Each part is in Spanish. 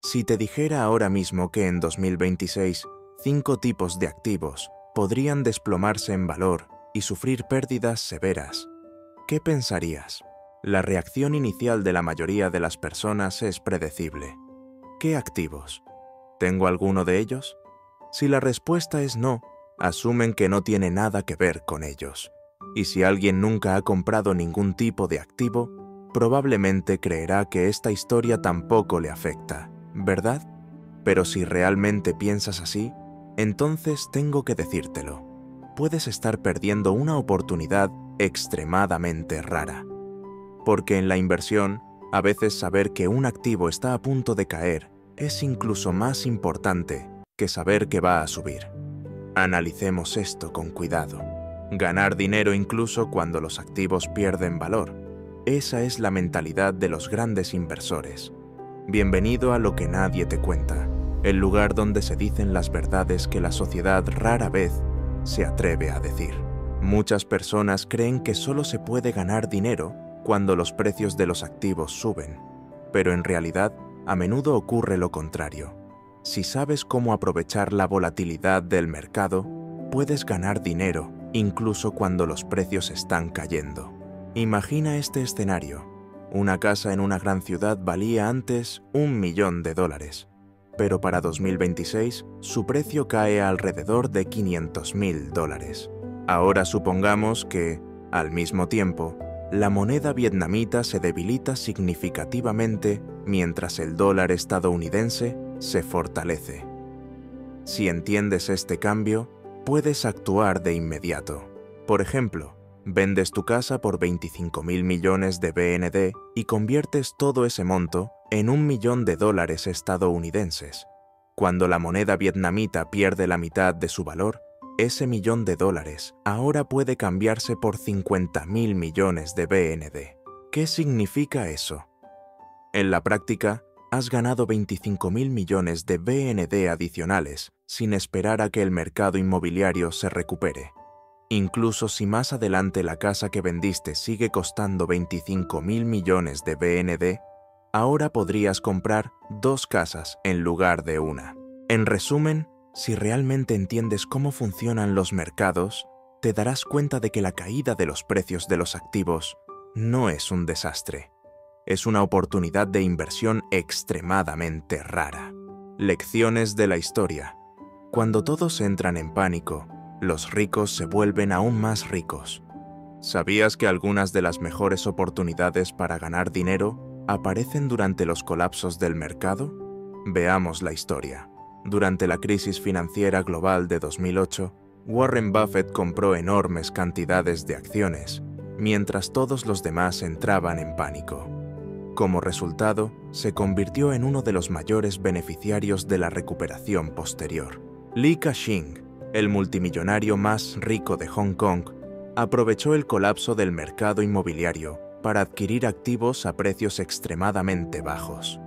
Si te dijera ahora mismo que en 2026, 5 tipos de activos podrían desplomarse en valor y sufrir pérdidas severas, ¿qué pensarías? La reacción inicial de la mayoría de las personas es predecible. ¿Qué activos? ¿Tengo alguno de ellos? Si la respuesta es no, asumen que no tiene nada que ver con ellos. Y si alguien nunca ha comprado ningún tipo de activo, probablemente creerá que esta historia tampoco le afecta, ¿verdad? Pero si realmente piensas así, entonces tengo que decírtelo. Puedes estar perdiendo una oportunidad extremadamente rara. Porque en la inversión, a veces saber que un activo está a punto de caer es incluso más importante que saber que va a subir. Analicemos esto con cuidado. Ganar dinero incluso cuando los activos pierden valor. Esa es la mentalidad de los grandes inversores. Bienvenido a Lo que nadie te cuenta, el lugar donde se dicen las verdades que la sociedad rara vez se atreve a decir. Muchas personas creen que solo se puede ganar dinero cuando los precios de los activos suben, pero en realidad a menudo ocurre lo contrario. Si sabes cómo aprovechar la volatilidad del mercado, puedes ganar dinero incluso cuando los precios están cayendo. Imagina este escenario. Una casa en una gran ciudad valía antes $1.000.000, pero para 2026 su precio cae a alrededor de $500.000. Ahora supongamos que, al mismo tiempo, la moneda vietnamita se debilita significativamente mientras el dólar estadounidense se fortalece. Si entiendes este cambio, puedes actuar de inmediato. Por ejemplo, vendes tu casa por 25.000 millones de BND y conviertes todo ese monto en $1.000.000 estadounidenses. Cuando la moneda vietnamita pierde la mitad de su valor, ese $1.000.000 ahora puede cambiarse por 50.000 millones de BND. ¿Qué significa eso? En la práctica, has ganado 25.000 millones de BND adicionales sin esperar a que el mercado inmobiliario se recupere. Incluso si más adelante la casa que vendiste sigue costando 25.000 millones de BND, ahora podrías comprar 2 casas en lugar de una. En resumen, si realmente entiendes cómo funcionan los mercados, te darás cuenta de que la caída de los precios de los activos no es un desastre. Es una oportunidad de inversión extremadamente rara. Lecciones de la historia. Cuando todos entran en pánico, los ricos se vuelven aún más ricos. ¿Sabías que algunas de las mejores oportunidades para ganar dinero aparecen durante los colapsos del mercado? Veamos la historia. Durante la crisis financiera global de 2008, Warren Buffett compró enormes cantidades de acciones, mientras todos los demás entraban en pánico. Como resultado, se convirtió en uno de los mayores beneficiarios de la recuperación posterior. Li Ka-shing, el multimillonario más rico de Hong Kong, aprovechó el colapso del mercado inmobiliario para adquirir activos a precios extremadamente bajos.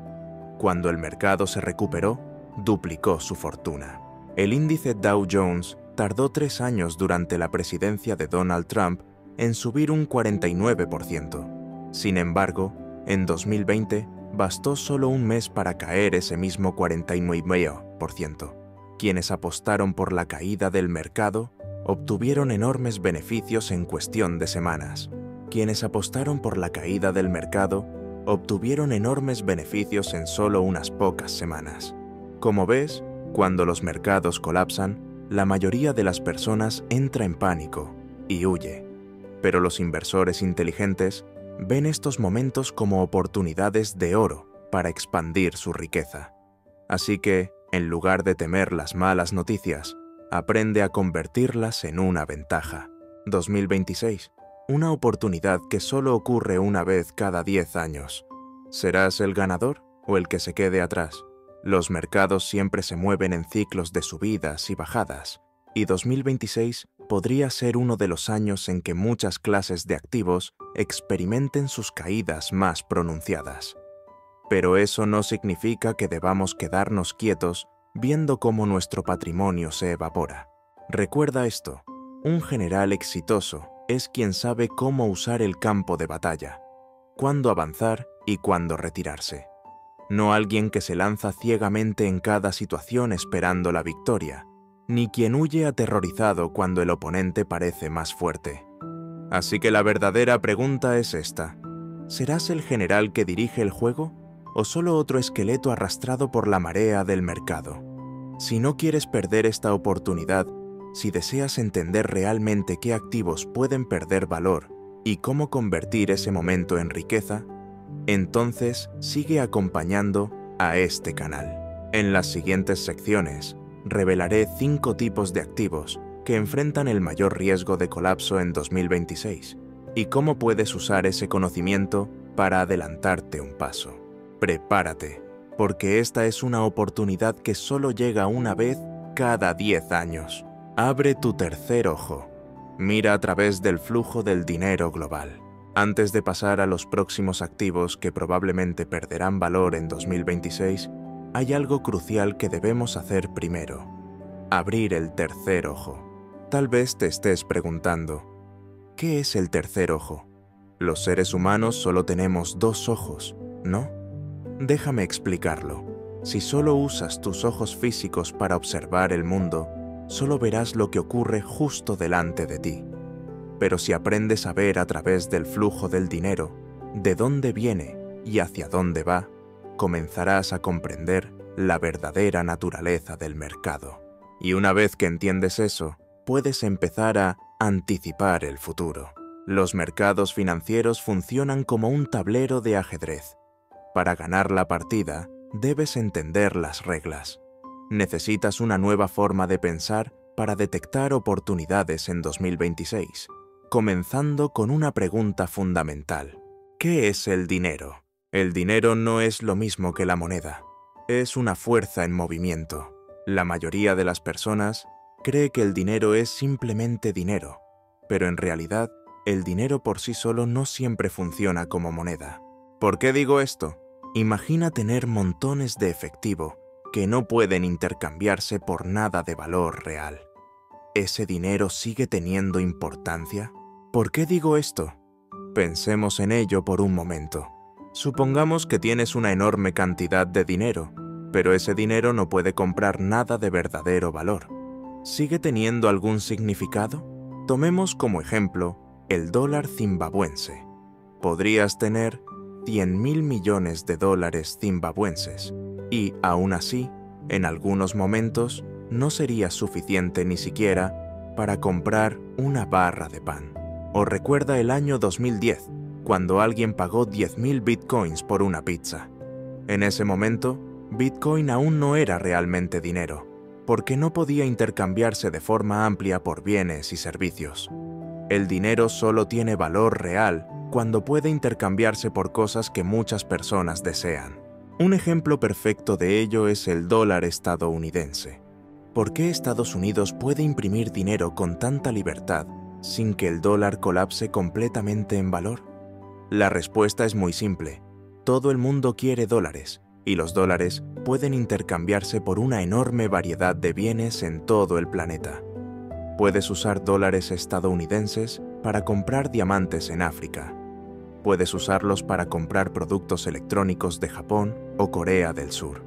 Cuando el mercado se recuperó, duplicó su fortuna. El índice Dow Jones tardó 3 años durante la presidencia de Donald Trump en subir un 49%. Sin embargo, en 2020 bastó solo un mes para caer ese mismo 49%. Quienes apostaron por la caída del mercado obtuvieron enormes beneficios en cuestión de semanas. Quienes apostaron por la caída del mercado obtuvieron enormes beneficios en solo unas pocas semanas. Como ves, cuando los mercados colapsan, la mayoría de las personas entra en pánico y huye. Pero los inversores inteligentes ven estos momentos como oportunidades de oro para expandir su riqueza. Así que, en lugar de temer las malas noticias, aprende a convertirlas en una ventaja. 2026. Una oportunidad que solo ocurre una vez cada 10 años. ¿Serás el ganador o el que se quede atrás? Los mercados siempre se mueven en ciclos de subidas y bajadas, y 2026 podría ser uno de los años en que muchas clases de activos experimenten sus caídas más pronunciadas. Pero eso no significa que debamos quedarnos quietos viendo cómo nuestro patrimonio se evapora. Recuerda esto, un general exitoso es quien sabe cómo usar el campo de batalla, cuándo avanzar y cuándo retirarse. no alguien que se lanza ciegamente en cada situación esperando la victoria, ni quien huye aterrorizado cuando el oponente parece más fuerte. Así que la verdadera pregunta es esta: ¿serás el general que dirige el juego o solo otro esqueleto arrastrado por la marea del mercado? Si no quieres perder esta oportunidad, si deseas entender realmente qué activos pueden perder valor y cómo convertir ese momento en riqueza, entonces sigue acompañando a este canal. En las siguientes secciones, revelaré 5 tipos de activos que enfrentan el mayor riesgo de colapso en 2026 y cómo puedes usar ese conocimiento para adelantarte un paso. Prepárate, porque esta es una oportunidad que solo llega una vez cada 10 años. Abre tu tercer ojo. Mira a través del flujo del dinero global. Antes de pasar a los próximos activos que probablemente perderán valor en 2026, hay algo crucial que debemos hacer primero: abrir el tercer ojo. Tal vez te estés preguntando, ¿qué es el tercer ojo? Los seres humanos solo tenemos 2 ojos, ¿no? Déjame explicarlo. Si solo usas tus ojos físicos para observar el mundo, solo verás lo que ocurre justo delante de ti. Pero si aprendes a ver a través del flujo del dinero, de dónde viene y hacia dónde va, comenzarás a comprender la verdadera naturaleza del mercado. Y una vez que entiendes eso, puedes empezar a anticipar el futuro. Los mercados financieros funcionan como un tablero de ajedrez. Para ganar la partida, debes entender las reglas. Necesitas una nueva forma de pensar para detectar oportunidades en 2026, comenzando con una pregunta fundamental: ¿qué es el dinero? El dinero no es lo mismo que la moneda. Es una fuerza en movimiento. La mayoría de las personas cree que el dinero es simplemente dinero, pero en realidad, el dinero por sí solo no siempre funciona como moneda. ¿Por qué digo esto? Imagina tener montones de efectivo que no pueden intercambiarse por nada de valor real. ¿Ese dinero sigue teniendo importancia? ¿Por qué digo esto? Pensemos en ello por un momento. Supongamos que tienes una enorme cantidad de dinero, pero ese dinero no puede comprar nada de verdadero valor. ¿Sigue teniendo algún significado? Tomemos como ejemplo el dólar zimbabuense. Podrías tener 100.000 millones de dólares zimbabuenses y, aún así, en algunos momentos no sería suficiente ni siquiera para comprar una barra de pan. O recuerda el año 2010, cuando alguien pagó 10.000 bitcoins por una pizza. En ese momento, Bitcoin aún no era realmente dinero, porque no podía intercambiarse de forma amplia por bienes y servicios. El dinero solo tiene valor real cuando puede intercambiarse por cosas que muchas personas desean. Un ejemplo perfecto de ello es el dólar estadounidense. ¿Por qué Estados Unidos puede imprimir dinero con tanta libertad sin que el dólar colapse completamente en valor? La respuesta es muy simple. Todo el mundo quiere dólares, y los dólares pueden intercambiarse por una enorme variedad de bienes en todo el planeta. Puedes usar dólares estadounidenses para comprar diamantes en África. Puedes usarlos para comprar productos electrónicos de Japón o Corea del Sur.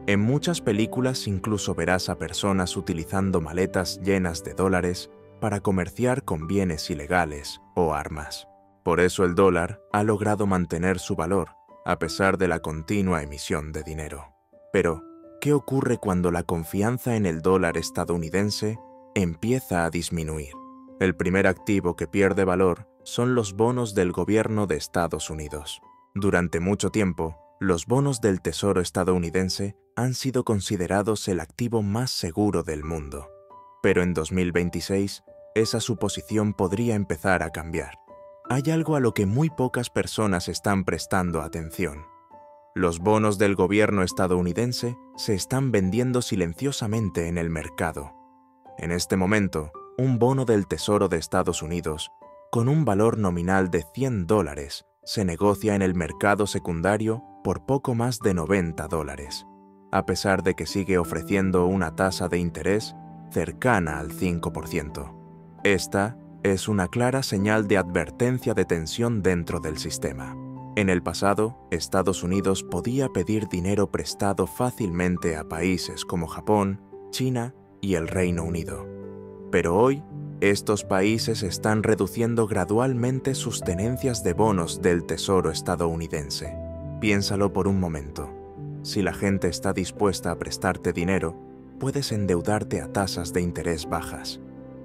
En muchas películas incluso verás a personas utilizando maletas llenas de dólares para comerciar con bienes ilegales o armas. Por eso el dólar ha logrado mantener su valor, a pesar de la continua emisión de dinero. Pero, ¿qué ocurre cuando la confianza en el dólar estadounidense empieza a disminuir? El primer activo que pierde valor son los bonos del gobierno de Estados Unidos. Durante mucho tiempo, los bonos del Tesoro estadounidense han sido considerados el activo más seguro del mundo. Pero en 2026, esa suposición podría empezar a cambiar. Hay algo a lo que muy pocas personas están prestando atención. Los bonos del gobierno estadounidense se están vendiendo silenciosamente en el mercado. En este momento, un bono del Tesoro de Estados Unidos, con un valor nominal de $100, se negocia en el mercado secundario por poco más de $90, a pesar de que sigue ofreciendo una tasa de interés cercana al 5%. Esta es una clara señal de advertencia de tensión dentro del sistema. En el pasado, Estados Unidos podía pedir dinero prestado fácilmente a países como Japón, China y el Reino Unido. Pero hoy, estos países están reduciendo gradualmente sus tenencias de bonos del Tesoro estadounidense. Piénsalo por un momento. Si la gente está dispuesta a prestarte dinero, puedes endeudarte a tasas de interés bajas.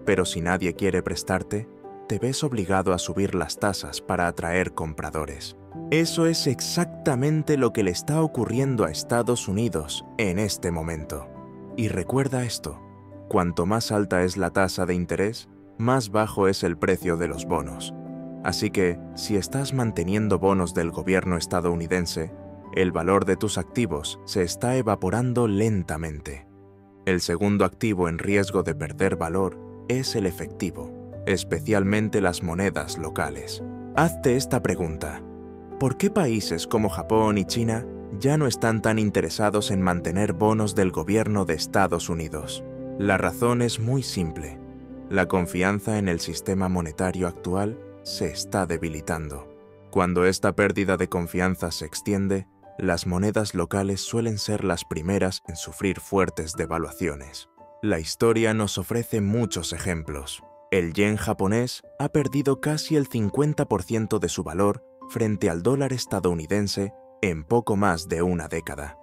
Pero si nadie quiere prestarte, te ves obligado a subir las tasas para atraer compradores. Eso es exactamente lo que le está ocurriendo a Estados Unidos en este momento. Y recuerda esto, cuanto más alta es la tasa de interés, más bajo es el precio de los bonos. Así que, si estás manteniendo bonos del gobierno estadounidense, el valor de tus activos se está evaporando lentamente. El segundo activo en riesgo de perder valor es el efectivo, especialmente las monedas locales. Hazte esta pregunta: ¿por qué países como Japón y China ya no están tan interesados en mantener bonos del gobierno de Estados Unidos? La razón es muy simple. La confianza en el sistema monetario actual se está debilitando. Cuando esta pérdida de confianza se extiende, las monedas locales suelen ser las primeras en sufrir fuertes devaluaciones. La historia nos ofrece muchos ejemplos. El yen japonés ha perdido casi el 50% de su valor frente al dólar estadounidense en poco más de una década.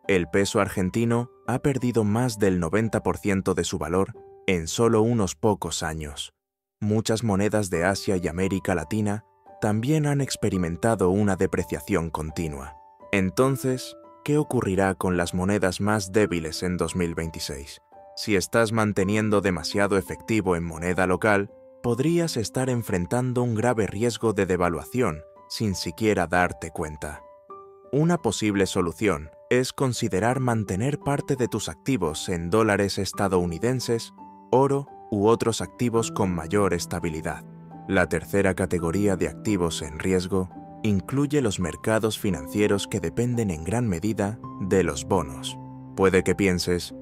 El peso argentino ha perdido más del 90% de su valor en solo unos pocos años. Muchas monedas de Asia y América Latina también han experimentado una depreciación continua. Entonces, ¿qué ocurrirá con las monedas más débiles en 2026? Si estás manteniendo demasiado efectivo en moneda local, podrías estar enfrentando un grave riesgo de devaluación sin siquiera darte cuenta. Una posible solución es considerar mantener parte de tus activos en dólares estadounidenses, oro u otros activos con mayor estabilidad. La tercera categoría de activos en riesgo incluye los mercados financieros que dependen en gran medida de los bonos. Puede que pienses,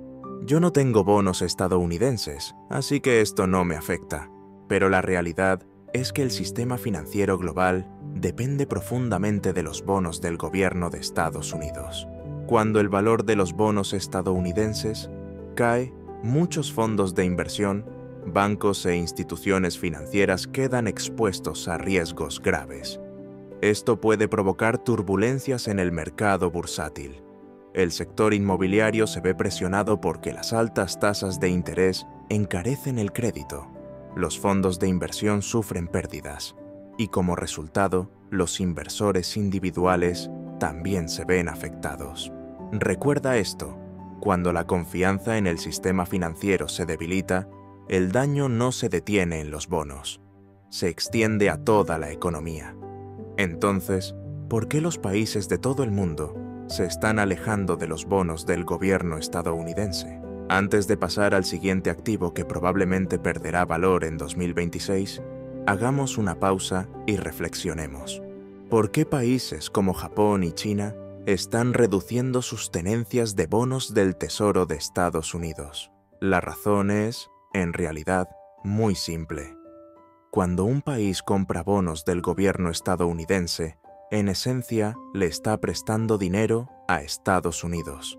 yo no tengo bonos estadounidenses, así que esto no me afecta. Pero la realidad es que el sistema financiero global depende profundamente de los bonos del gobierno de Estados Unidos. Cuando el valor de los bonos estadounidenses cae, muchos fondos de inversión, bancos e instituciones financieras quedan expuestos a riesgos graves. Esto puede provocar turbulencias en el mercado bursátil. El sector inmobiliario se ve presionado porque las altas tasas de interés encarecen el crédito. Los fondos de inversión sufren pérdidas y, como resultado, los inversores individuales también se ven afectados. Recuerda esto: cuando la confianza en el sistema financiero se debilita, el daño no se detiene en los bonos, se extiende a toda la economía. Entonces, ¿por qué los países de todo el mundo se están alejando de los bonos del gobierno estadounidense? Antes de pasar al siguiente activo que probablemente perderá valor en 2026, hagamos una pausa y reflexionemos. ¿Por qué países como Japón y China están reduciendo sus tenencias de bonos del Tesoro de Estados Unidos? La razón es, en realidad, muy simple. Cuando un país compra bonos del gobierno estadounidense, en esencia le está prestando dinero a Estados Unidos.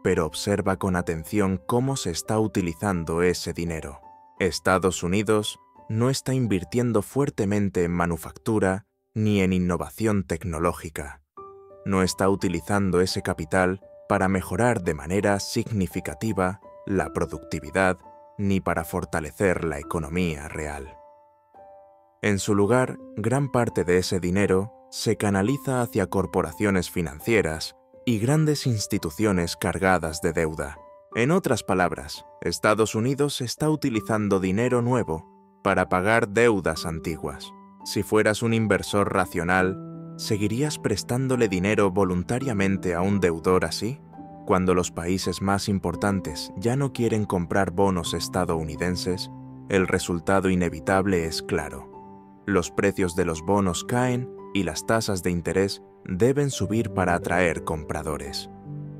Pero observa con atención cómo se está utilizando ese dinero. Estados Unidos no está invirtiendo fuertemente en manufactura ni en innovación tecnológica. No está utilizando ese capital para mejorar de manera significativa la productividad ni para fortalecer la economía real. En su lugar, gran parte de ese dinero se canaliza hacia corporaciones financieras y grandes instituciones cargadas de deuda. En otras palabras, Estados Unidos está utilizando dinero nuevo para pagar deudas antiguas. Si fueras un inversor racional, ¿seguirías prestándole dinero voluntariamente a un deudor así? Cuando los países más importantes ya no quieren comprar bonos estadounidenses, el resultado inevitable es claro. Los precios de los bonos caen y las tasas de interés deben subir para atraer compradores.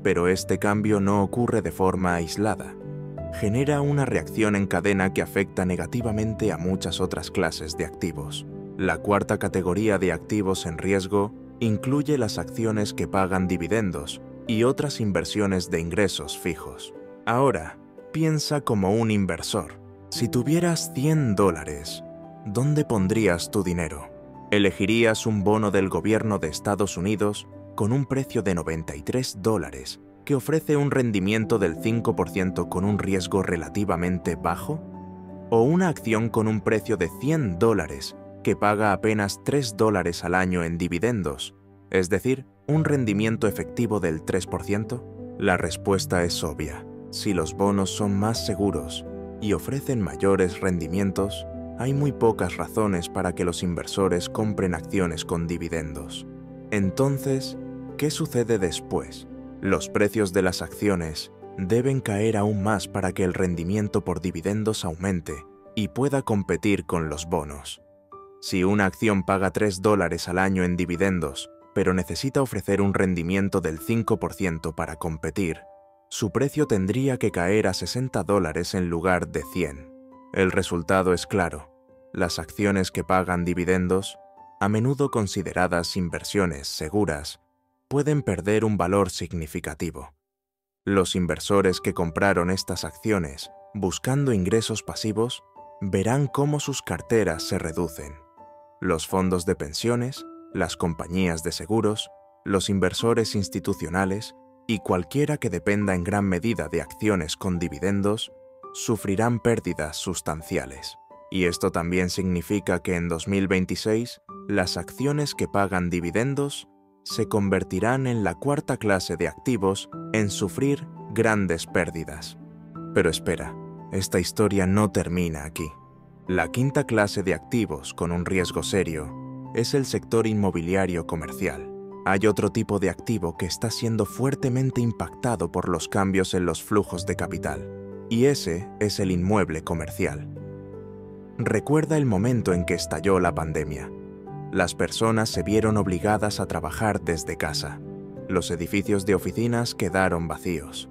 Pero este cambio no ocurre de forma aislada. Genera una reacción en cadena que afecta negativamente a muchas otras clases de activos. La cuarta categoría de activos en riesgo incluye las acciones que pagan dividendos y otras inversiones de ingresos fijos. Ahora, piensa como un inversor. Si tuvieras $100, ¿dónde pondrías tu dinero? ¿Elegirías un bono del gobierno de Estados Unidos con un precio de $93 que ofrece un rendimiento del 5% con un riesgo relativamente bajo? ¿O una acción con un precio de $100 que paga apenas $3 al año en dividendos, es decir, un rendimiento efectivo del 3%? La respuesta es obvia. Si los bonos son más seguros y ofrecen mayores rendimientos, hay muy pocas razones para que los inversores compren acciones con dividendos. Entonces, ¿qué sucede después? Los precios de las acciones deben caer aún más para que el rendimiento por dividendos aumente y pueda competir con los bonos. Si una acción paga $3 al año en dividendos, pero necesita ofrecer un rendimiento del 5% para competir, su precio tendría que caer a $60 en lugar de 100. El resultado es claro. Las acciones que pagan dividendos, a menudo consideradas inversiones seguras, pueden perder un valor significativo. Los inversores que compraron estas acciones buscando ingresos pasivos verán cómo sus carteras se reducen. Los fondos de pensiones, las compañías de seguros, los inversores institucionales y cualquiera que dependa en gran medida de acciones con dividendos sufrirán pérdidas sustanciales. Y esto también significa que en 2026 las acciones que pagan dividendos se convertirán en la cuarta clase de activos en sufrir grandes pérdidas. Pero espera, esta historia no termina aquí. La quinta clase de activos con un riesgo serio es el sector inmobiliario comercial. Hay otro tipo de activo que está siendo fuertemente impactado por los cambios en los flujos de capital, y ese es el inmueble comercial. Recuerda el momento en que estalló la pandemia. Las personas se vieron obligadas a trabajar desde casa. Los edificios de oficinas quedaron vacíos.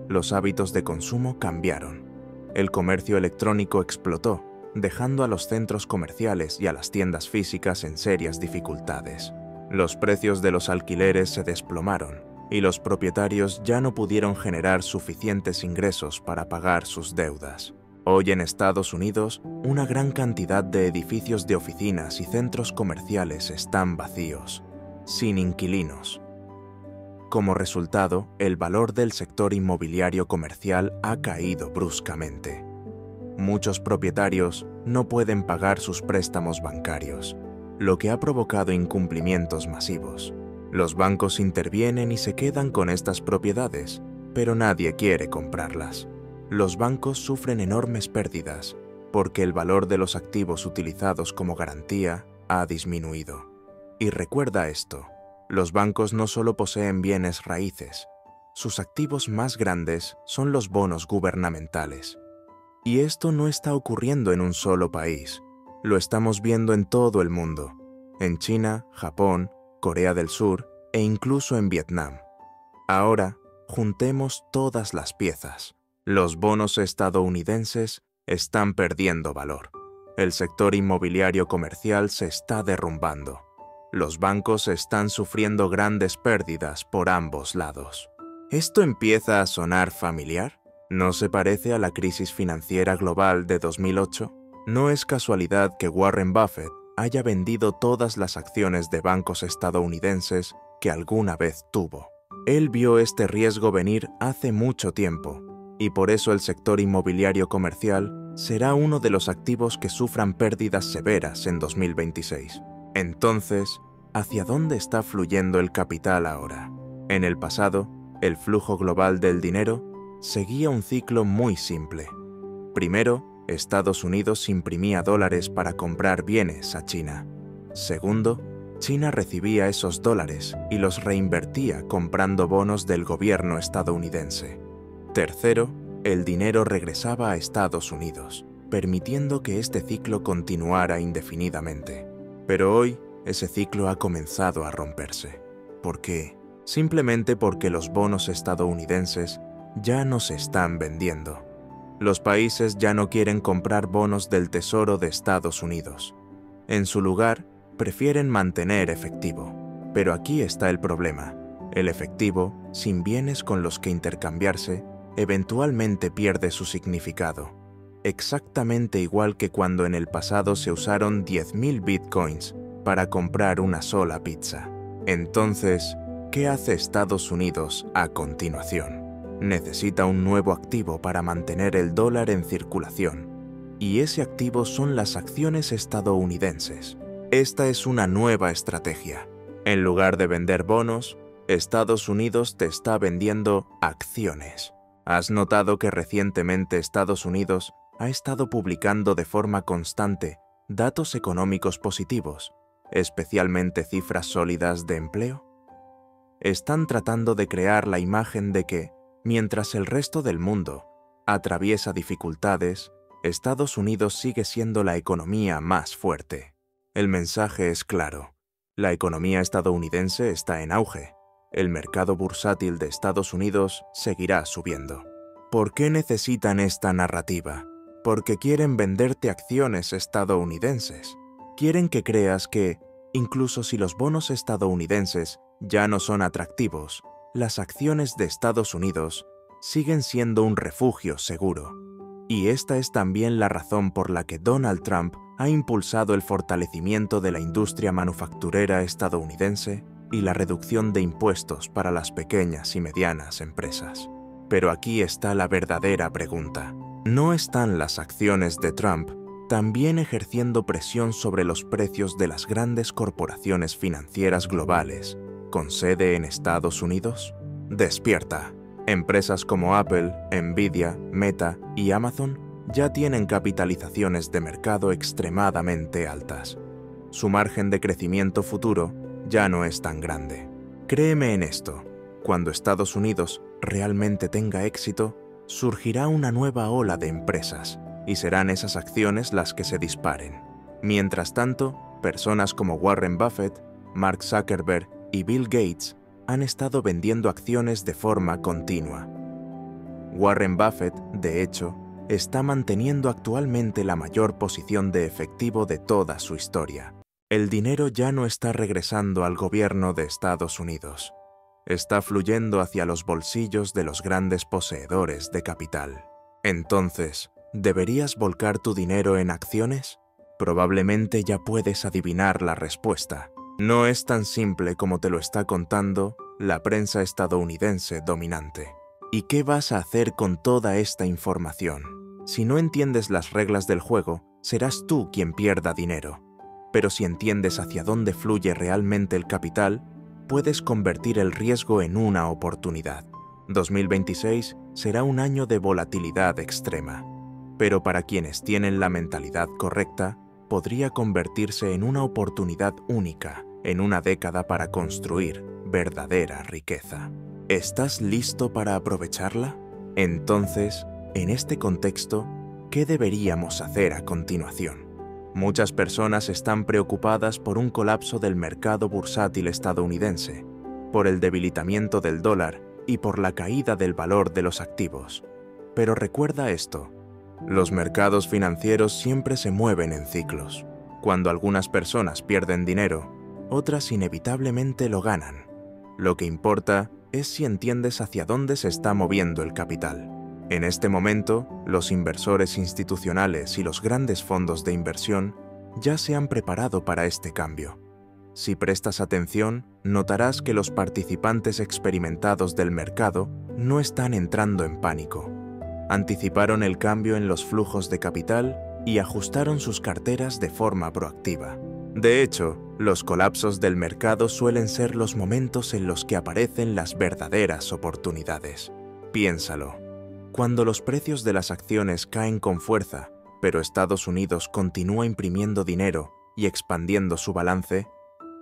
Los hábitos de consumo cambiaron. El comercio electrónico explotó, dejando a los centros comerciales y a las tiendas físicas en serias dificultades. Los precios de los alquileres se desplomaron y los propietarios ya no pudieron generar suficientes ingresos para pagar sus deudas. Hoy en Estados Unidos, una gran cantidad de edificios de oficinas y centros comerciales están vacíos, sin inquilinos. Como resultado, el valor del sector inmobiliario comercial ha caído bruscamente. Muchos propietarios no pueden pagar sus préstamos bancarios, lo que ha provocado incumplimientos masivos. Los bancos intervienen y se quedan con estas propiedades, pero nadie quiere comprarlas. Los bancos sufren enormes pérdidas porque el valor de los activos utilizados como garantía ha disminuido. Y recuerda esto, los bancos no solo poseen bienes raíces, sus activos más grandes son los bonos gubernamentales. Y esto no está ocurriendo en un solo país, lo estamos viendo en todo el mundo, en China, Japón, Corea del Sur e incluso en Vietnam. Ahora, juntemos todas las piezas. Los bonos estadounidenses están perdiendo valor. El sector inmobiliario comercial se está derrumbando. Los bancos están sufriendo grandes pérdidas por ambos lados. ¿Esto empieza a sonar familiar? ¿No se parece a la crisis financiera global de 2008? No es casualidad que Warren Buffett haya vendido todas las acciones de bancos estadounidenses que alguna vez tuvo. Él vio este riesgo venir hace mucho tiempo, y por eso el sector inmobiliario comercial será uno de los activos que sufran pérdidas severas en 2026. Entonces, ¿hacia dónde está fluyendo el capital ahora? En el pasado, el flujo global del dinero seguía un ciclo muy simple. Primero, Estados Unidos imprimía dólares para comprar bienes a China. Segundo, China recibía esos dólares y los reinvertía comprando bonos del gobierno estadounidense. Tercero, el dinero regresaba a Estados Unidos, permitiendo que este ciclo continuara indefinidamente. Pero hoy, ese ciclo ha comenzado a romperse. ¿Por qué? Simplemente porque los bonos estadounidenses ya no se están vendiendo. Los países ya no quieren comprar bonos del Tesoro de Estados Unidos. En su lugar, prefieren mantener efectivo. Pero aquí está el problema. El efectivo, sin bienes con los que intercambiarse, eventualmente pierde su significado. Exactamente igual que cuando en el pasado se usaron 10.000 bitcoins para comprar una sola pizza. Entonces, ¿qué hace Estados Unidos a continuación? Necesita un nuevo activo para mantener el dólar en circulación, y ese activo son las acciones estadounidenses. Esta es una nueva estrategia. En lugar de vender bonos, Estados Unidos te está vendiendo acciones. ¿Has notado que recientemente Estados Unidos ha estado publicando de forma constante datos económicos positivos, especialmente cifras sólidas de empleo? Están tratando de crear la imagen de que, mientras el resto del mundo atraviesa dificultades, Estados Unidos sigue siendo la economía más fuerte. El mensaje es claro. La economía estadounidense está en auge. El mercado bursátil de Estados Unidos seguirá subiendo. ¿Por qué necesitan esta narrativa? Porque quieren venderte acciones estadounidenses. Quieren que creas que, incluso si los bonos estadounidenses ya no son atractivos, las acciones de Estados Unidos siguen siendo un refugio seguro. Y esta es también la razón por la que Donald Trump ha impulsado el fortalecimiento de la industria manufacturera estadounidense y la reducción de impuestos para las pequeñas y medianas empresas. Pero aquí está la verdadera pregunta. ¿No están las acciones de Trump también ejerciendo presión sobre los precios de las grandes corporaciones financieras globales con sede en Estados Unidos? Despierta. Empresas como Apple, Nvidia, Meta y Amazon ya tienen capitalizaciones de mercado extremadamente altas. Su margen de crecimiento futuro ya no es tan grande. Créeme en esto, cuando Estados Unidos realmente tenga éxito, surgirá una nueva ola de empresas y serán esas acciones las que se disparen. Mientras tanto, personas como Warren Buffett, Mark Zuckerberg y Bill Gates han estado vendiendo acciones de forma continua. Warren Buffett, de hecho, está manteniendo actualmente la mayor posición de efectivo de toda su historia. El dinero ya no está regresando al gobierno de Estados Unidos. Está fluyendo hacia los bolsillos de los grandes poseedores de capital. Entonces, ¿deberías volcar tu dinero en acciones? Probablemente ya puedes adivinar la respuesta. No es tan simple como te lo está contando la prensa estadounidense dominante. ¿Y qué vas a hacer con toda esta información? Si no entiendes las reglas del juego, serás tú quien pierda dinero. Pero si entiendes hacia dónde fluye realmente el capital, puedes convertir el riesgo en una oportunidad. 2026 será un año de volatilidad extrema, pero para quienes tienen la mentalidad correcta, podría convertirse en una oportunidad única, en una década para construir verdadera riqueza. ¿Estás listo para aprovecharla? Entonces, en este contexto, ¿qué deberíamos hacer a continuación? Muchas personas están preocupadas por un colapso del mercado bursátil estadounidense, por el debilitamiento del dólar y por la caída del valor de los activos. Pero recuerda esto. Los mercados financieros siempre se mueven en ciclos. Cuando algunas personas pierden dinero, otras inevitablemente lo ganan. Lo que importa es si entiendes hacia dónde se está moviendo el capital. En este momento, los inversores institucionales y los grandes fondos de inversión ya se han preparado para este cambio. Si prestas atención, notarás que los participantes experimentados del mercado no están entrando en pánico. Anticiparon el cambio en los flujos de capital y ajustaron sus carteras de forma proactiva. De hecho, los colapsos del mercado suelen ser los momentos en los que aparecen las verdaderas oportunidades. Piénsalo. Cuando los precios de las acciones caen con fuerza, pero Estados Unidos continúa imprimiendo dinero y expandiendo su balance,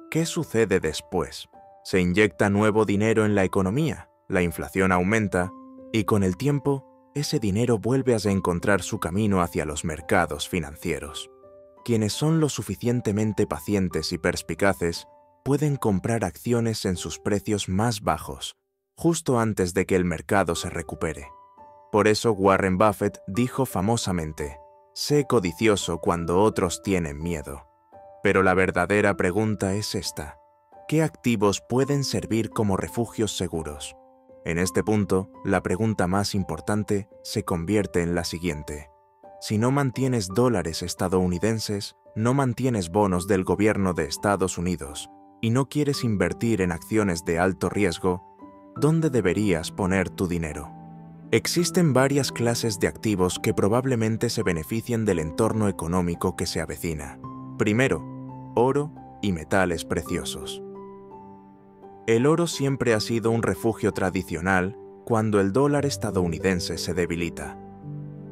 ¿qué sucede después? Se inyecta nuevo dinero en la economía, la inflación aumenta y con el tiempo, ese dinero vuelve a encontrar su camino hacia los mercados financieros. Quienes son lo suficientemente pacientes y perspicaces pueden comprar acciones en sus precios más bajos, justo antes de que el mercado se recupere. Por eso Warren Buffett dijo famosamente, «Sé codicioso cuando otros tienen miedo». Pero la verdadera pregunta es esta, ¿Qué activos pueden servir como refugios seguros? En este punto, la pregunta más importante se convierte en la siguiente. Si no mantienes dólares estadounidenses, no mantienes bonos del gobierno de Estados Unidos y no quieres invertir en acciones de alto riesgo, ¿dónde deberías poner tu dinero? Existen varias clases de activos que probablemente se beneficien del entorno económico que se avecina. Primero, oro y metales preciosos. El oro siempre ha sido un refugio tradicional cuando el dólar estadounidense se debilita.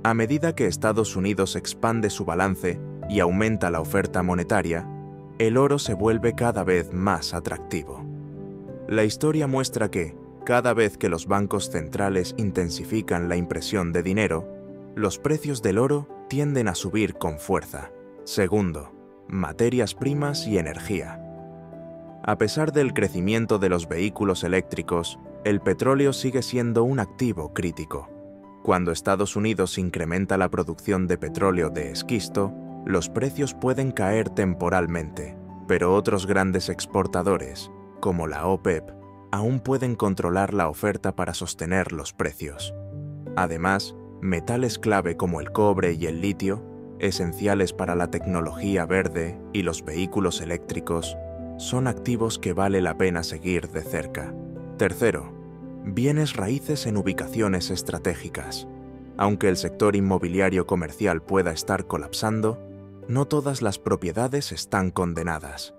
A medida que Estados Unidos expande su balance y aumenta la oferta monetaria, el oro se vuelve cada vez más atractivo. La historia muestra que, cada vez que los bancos centrales intensifican la impresión de dinero, los precios del oro tienden a subir con fuerza. Segundo, materias primas y energía. A pesar del crecimiento de los vehículos eléctricos, el petróleo sigue siendo un activo crítico. Cuando Estados Unidos incrementa la producción de petróleo de esquisto, los precios pueden caer temporalmente, pero otros grandes exportadores, como la OPEP, aún pueden controlar la oferta para sostener los precios. Además, metales clave como el cobre y el litio, esenciales para la tecnología verde y los vehículos eléctricos, son activos que vale la pena seguir de cerca. Tercero, bienes raíces en ubicaciones estratégicas. Aunque el sector inmobiliario comercial pueda estar colapsando, no todas las propiedades están condenadas.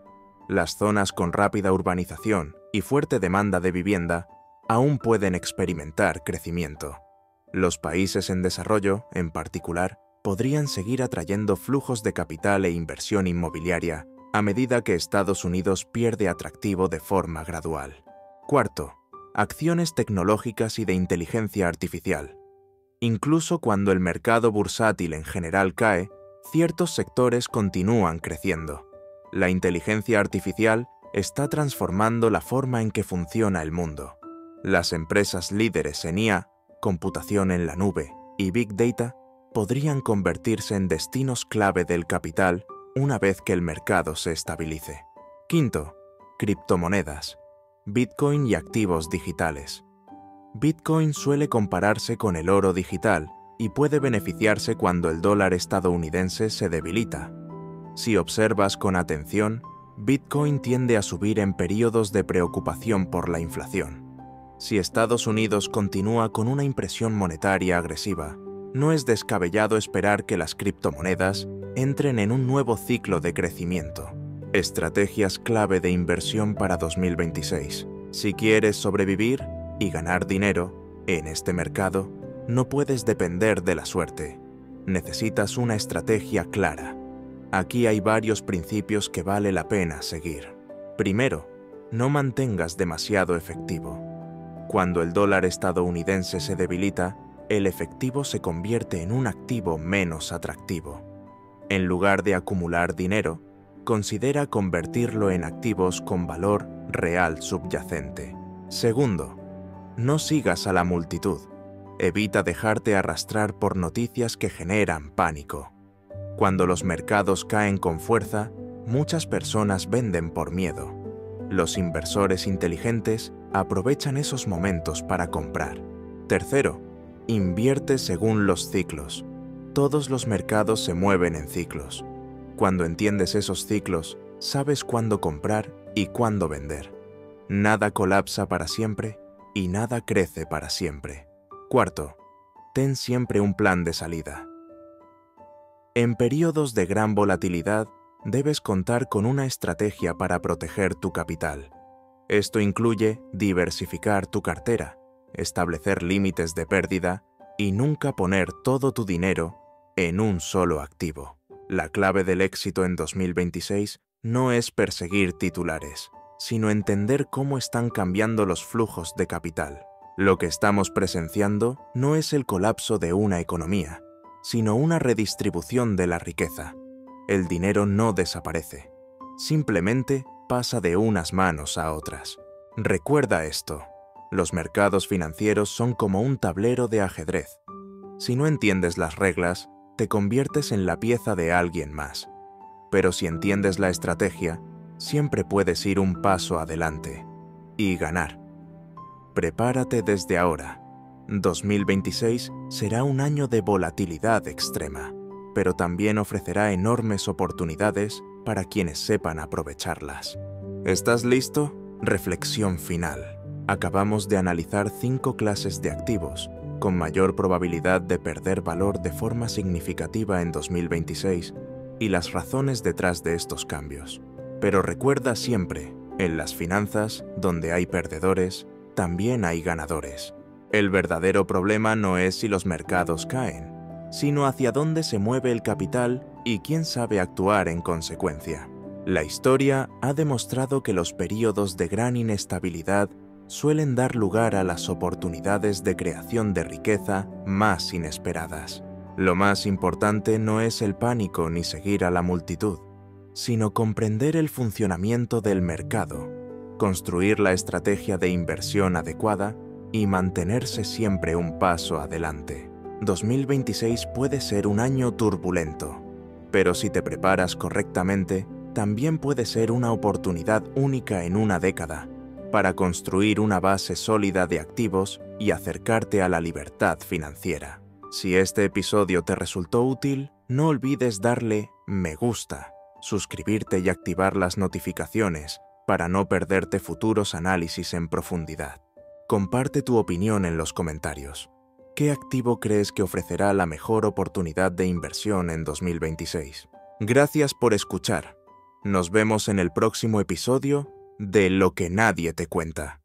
Las zonas con rápida urbanización y fuerte demanda de vivienda aún pueden experimentar crecimiento. Los países en desarrollo, en particular, podrían seguir atrayendo flujos de capital e inversión inmobiliaria a medida que Estados Unidos pierde atractivo de forma gradual. Cuarto, acciones tecnológicas y de inteligencia artificial. Incluso cuando el mercado bursátil en general cae, ciertos sectores continúan creciendo. La inteligencia artificial está transformando la forma en que funciona el mundo. Las empresas líderes en IA, computación en la nube y Big Data podrían convertirse en destinos clave del capital una vez que el mercado se estabilice. Quinto, criptomonedas, Bitcoin y activos digitales. Bitcoin suele compararse con el oro digital y puede beneficiarse cuando el dólar estadounidense se debilita. Si observas con atención, Bitcoin tiende a subir en periodos de preocupación por la inflación. Si Estados Unidos continúa con una impresión monetaria agresiva, no es descabellado esperar que las criptomonedas entren en un nuevo ciclo de crecimiento. Estrategias clave de inversión para 2026. Si quieres sobrevivir y ganar dinero en este mercado, no puedes depender de la suerte. Necesitas una estrategia clara. Aquí hay varios principios que vale la pena seguir. Primero, no mantengas demasiado efectivo. Cuando el dólar estadounidense se debilita, el efectivo se convierte en un activo menos atractivo. En lugar de acumular dinero, considera convertirlo en activos con valor real subyacente. Segundo, no sigas a la multitud. Evita dejarte arrastrar por noticias que generan pánico. Cuando los mercados caen con fuerza, muchas personas venden por miedo. Los inversores inteligentes aprovechan esos momentos para comprar. Tercero, invierte según los ciclos. Todos los mercados se mueven en ciclos. Cuando entiendes esos ciclos, sabes cuándo comprar y cuándo vender. Nada colapsa para siempre y nada crece para siempre. Cuarto, ten siempre un plan de salida. En periodos de gran volatilidad, debes contar con una estrategia para proteger tu capital. Esto incluye diversificar tu cartera, establecer límites de pérdida y nunca poner todo tu dinero en un solo activo. La clave del éxito en 2026 no es perseguir titulares, sino entender cómo están cambiando los flujos de capital. Lo que estamos presenciando no es el colapso de una economía, sino una redistribución de la riqueza. El dinero no desaparece, simplemente pasa de unas manos a otras. Recuerda esto, los mercados financieros son como un tablero de ajedrez. Si no entiendes las reglas, te conviertes en la pieza de alguien más. Pero si entiendes la estrategia, siempre puedes ir un paso adelante y ganar. Prepárate desde ahora. 2026 será un año de volatilidad extrema, pero también ofrecerá enormes oportunidades para quienes sepan aprovecharlas. ¿Estás listo? Reflexión final. Acabamos de analizar 5 clases de activos con mayor probabilidad de perder valor de forma significativa en 2026 y las razones detrás de estos cambios. Pero recuerda siempre, en las finanzas, donde hay perdedores, también hay ganadores. El verdadero problema no es si los mercados caen, sino hacia dónde se mueve el capital y quién sabe actuar en consecuencia. La historia ha demostrado que los períodos de gran inestabilidad suelen dar lugar a las oportunidades de creación de riqueza más inesperadas. Lo más importante no es el pánico ni seguir a la multitud, sino comprender el funcionamiento del mercado, construir la estrategia de inversión adecuada y mantenerse siempre un paso adelante. 2026 puede ser un año turbulento, pero si te preparas correctamente, también puede ser una oportunidad única en una década para construir una base sólida de activos y acercarte a la libertad financiera. Si este episodio te resultó útil, no olvides darle me gusta, suscribirte y activar las notificaciones para no perderte futuros análisis en profundidad. Comparte tu opinión en los comentarios. ¿Qué activo crees que ofrecerá la mejor oportunidad de inversión en 2026? Gracias por escuchar. Nos vemos en el próximo episodio de Lo que nadie te cuenta.